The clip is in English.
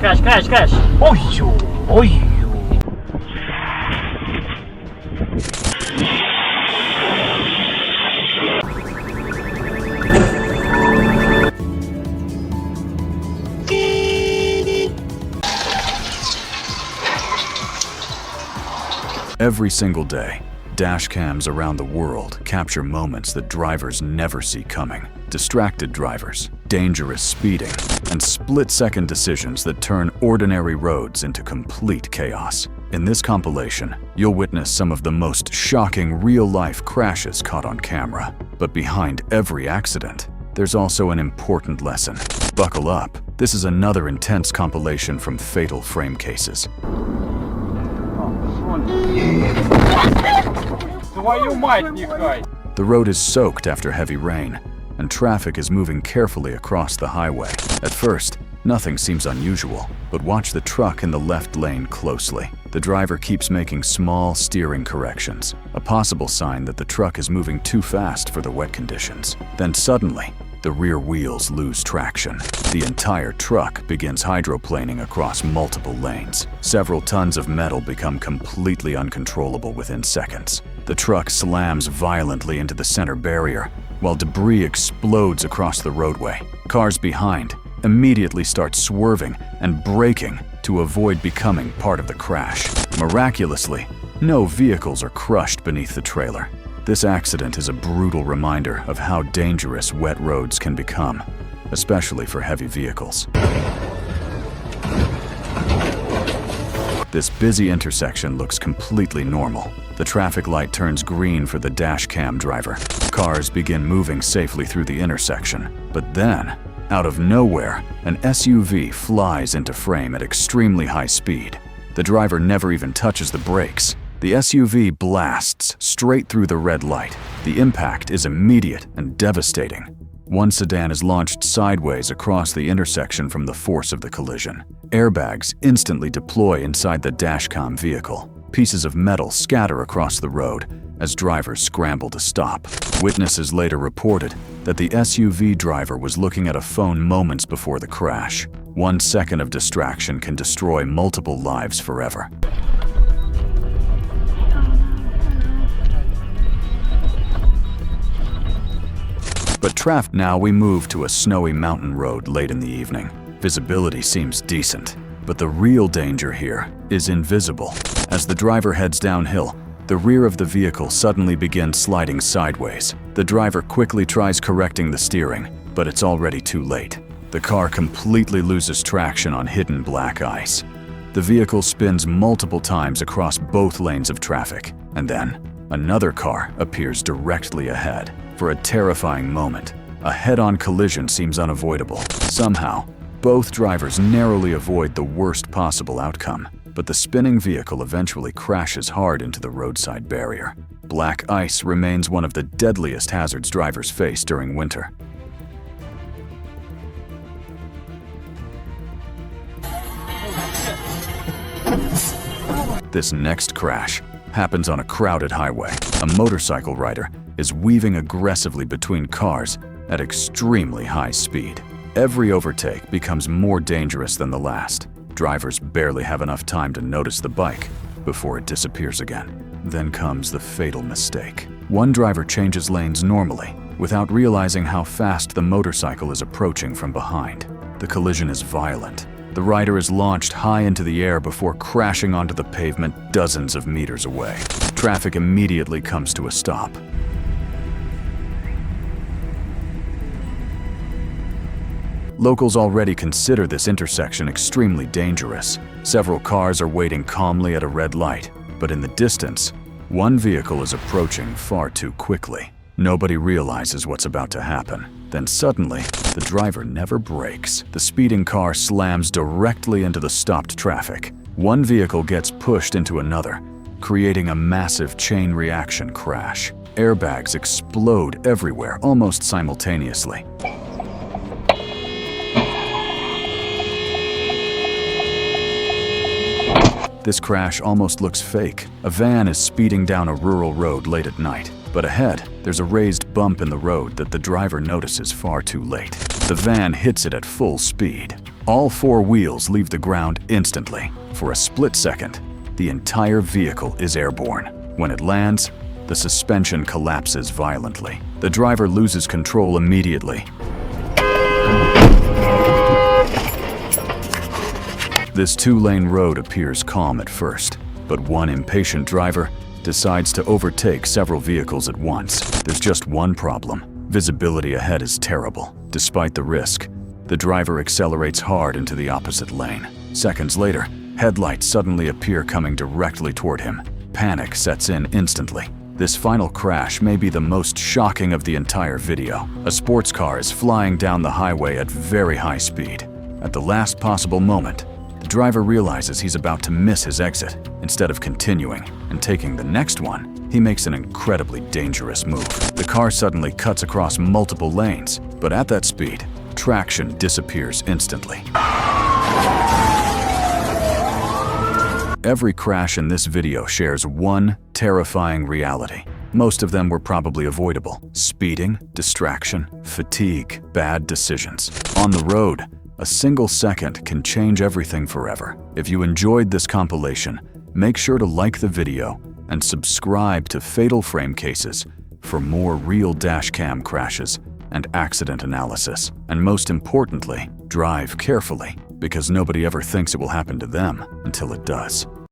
Crash. Oi. Every single day, dash cams around the world capture moments that drivers never see coming. Distracted drivers, dangerous speeding, and split-second decisions that turn ordinary roads into complete chaos. In this compilation, you'll witness some of the most shocking real-life crashes caught on camera. But behind every accident, there's also an important lesson. Buckle up. This is another intense compilation from FatalFrameCases. The road is soaked after heavy rain, and traffic is moving carefully across the highway. At first, nothing seems unusual, but watch the truck in the left lane closely. The driver keeps making small steering corrections, a possible sign that the truck is moving too fast for the wet conditions. Then suddenly, the rear wheels lose traction. The entire truck begins hydroplaning across multiple lanes. Several tons of metal become completely uncontrollable within seconds. The truck slams violently into the center barrier, while debris explodes across the roadway. Cars behind immediately start swerving and braking to avoid becoming part of the crash. Miraculously, no vehicles are crushed beneath the trailer. This accident is a brutal reminder of how dangerous wet roads can become, especially for heavy vehicles. This busy intersection looks completely normal. The traffic light turns green for the dash cam driver. Cars begin moving safely through the intersection. But then, out of nowhere, an SUV flies into frame at extremely high speed. The driver never even touches the brakes. The SUV blasts straight through the red light. The impact is immediate and devastating. One sedan is launched sideways across the intersection from the force of the collision. Airbags instantly deploy inside the dashcam vehicle. Pieces of metal scatter across the road as drivers scramble to stop. Witnesses later reported that the SUV driver was looking at a phone moments before the crash. 1 second of distraction can destroy multiple lives forever. But now we move to a snowy mountain road late in the evening. Visibility seems decent, but the real danger here is invisible. As the driver heads downhill, the rear of the vehicle suddenly begins sliding sideways. The driver quickly tries correcting the steering, but it's already too late. The car completely loses traction on hidden black ice. The vehicle spins multiple times across both lanes of traffic, and then another car appears directly ahead. For a terrifying moment, a head-on collision seems unavoidable. Somehow, both drivers narrowly avoid the worst possible outcome, but the spinning vehicle eventually crashes hard into the roadside barrier. Black ice remains one of the deadliest hazards drivers face during winter. This next crash happens on a crowded highway. A motorcycle rider is weaving aggressively between cars at extremely high speed. Every overtake becomes more dangerous than the last. Drivers barely have enough time to notice the bike before it disappears again. Then comes the fatal mistake. One driver changes lanes normally, without realizing how fast the motorcycle is approaching from behind. The collision is violent. The rider is launched high into the air before crashing onto the pavement dozens of meters away. Traffic immediately comes to a stop. Locals already consider this intersection extremely dangerous. Several cars are waiting calmly at a red light, but in the distance, one vehicle is approaching far too quickly. Nobody realizes what's about to happen. Then suddenly, the driver never brakes. The speeding car slams directly into the stopped traffic. One vehicle gets pushed into another, creating a massive chain reaction crash. Airbags explode everywhere almost simultaneously. This crash almost looks fake. A van is speeding down a rural road late at night, but ahead, there's a raised bump in the road that the driver notices far too late. The van hits it at full speed. All 4 wheels leave the ground instantly. For a split second, the entire vehicle is airborne. When it lands, the suspension collapses violently. The driver loses control immediately. This 2-lane road appears calm at first, but one impatient driver decides to overtake several vehicles at once. There's just one problem. Visibility ahead is terrible. Despite the risk, the driver accelerates hard into the opposite lane. Seconds later, headlights suddenly appear coming directly toward him. Panic sets in instantly. This final crash may be the most shocking of the entire video. A sports car is flying down the highway at very high speed. At the last possible moment, the driver realizes he's about to miss his exit. Instead of continuing and taking the next one, he makes an incredibly dangerous move. The car suddenly cuts across multiple lanes, but at that speed, traction disappears instantly. Every crash in this video shares one terrifying reality. Most of them were probably avoidable. Speeding, distraction, fatigue, bad decisions. On the road, a single second can change everything forever. If you enjoyed this compilation, make sure to like the video and subscribe to FatalFrameCases for more real dashcam crashes and accident analysis. And most importantly, drive carefully, because nobody ever thinks it will happen to them until it does.